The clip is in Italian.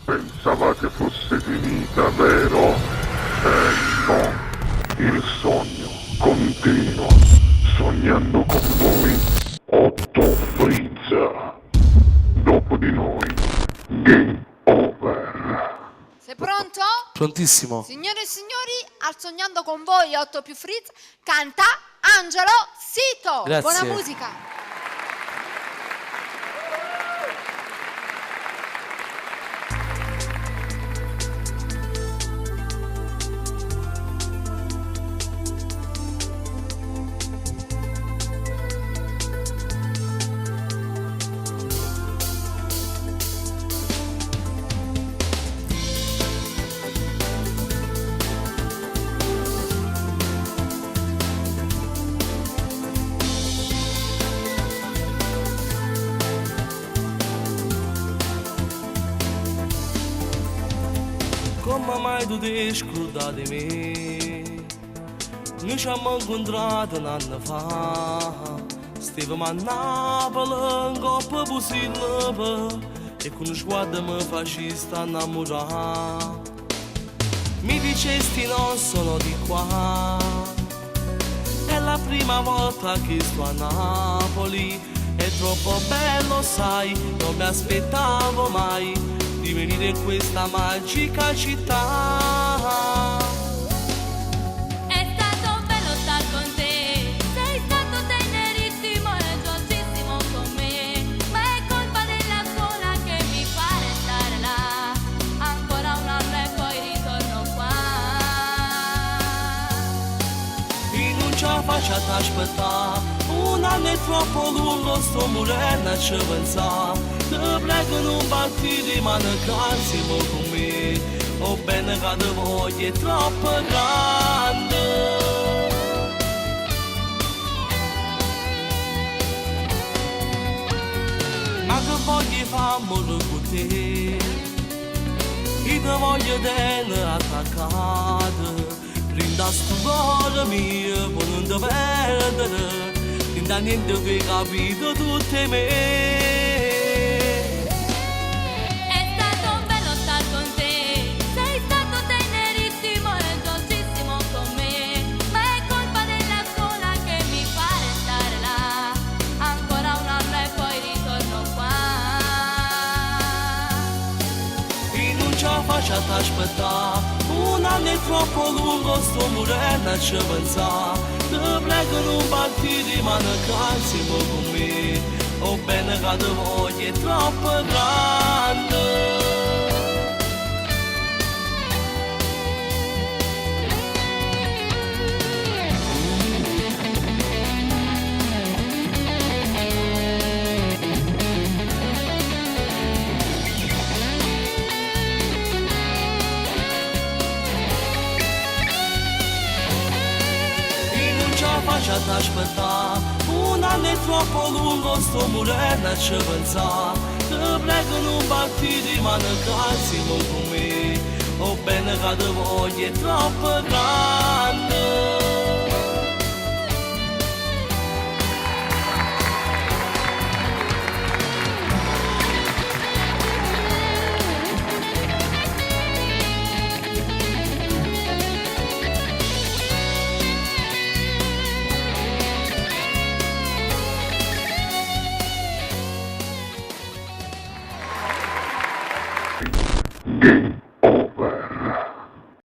Pensavate fosse finita, vero? No, il sogno continua, sognando con voi, Otto Frizza. Dopo di noi, game over. Sei pronto? Prontissimo. Signore e signori, al Sognando con voi 8 più Frizz canta Angelo Sito. Grazie. Buona musica. Come mai tu ti scordate di me? Noi ci abbiamo incontrato un anno fa. Stavamo a Napoli, in coppa Pusilva, e con uno sguardo mi facesti innamorare. Mi dicesti non sono di qua, è la prima volta che sto a Napoli. È troppo bello, sai, non mi aspettavo mai di venire in questa magica città. È stato bello star con te, sei stato tenerissimo e dolcissimo con me, ma è colpa della scuola che mi fa restare là, ancora un anno e poi ritorno qua. E non ce la faccio ad aspettare, un anno è troppo lungo, sto morendo a ci pensare. Te prego non parti, rimane calzimo con me, o bene che te voglio è troppo grande. Ma che voglio fare con te, io te voglio tenere attaccata, rinda sto cuore mio per non te perdere, rinda niente che capito tutte me. È stato bello star con te, sei stato tenerissimo e dolcissimo con me, ma è colpa della scuola che mi fa restare là, ancora un anno e poi ritorno qua. E non ce la faccio ad aspettare, un anno è troppo lungo, sto morendo a ci pensare. Te prego non parti, rimane calzimo con me, o bene che te voglio è troppo grande. Faccio ad aspettare, un anno è troppo lungo, sto morendo a ci pensare. Te prego non parti, rimane calzimo con me, o bene che te voglio è troppo grande. Game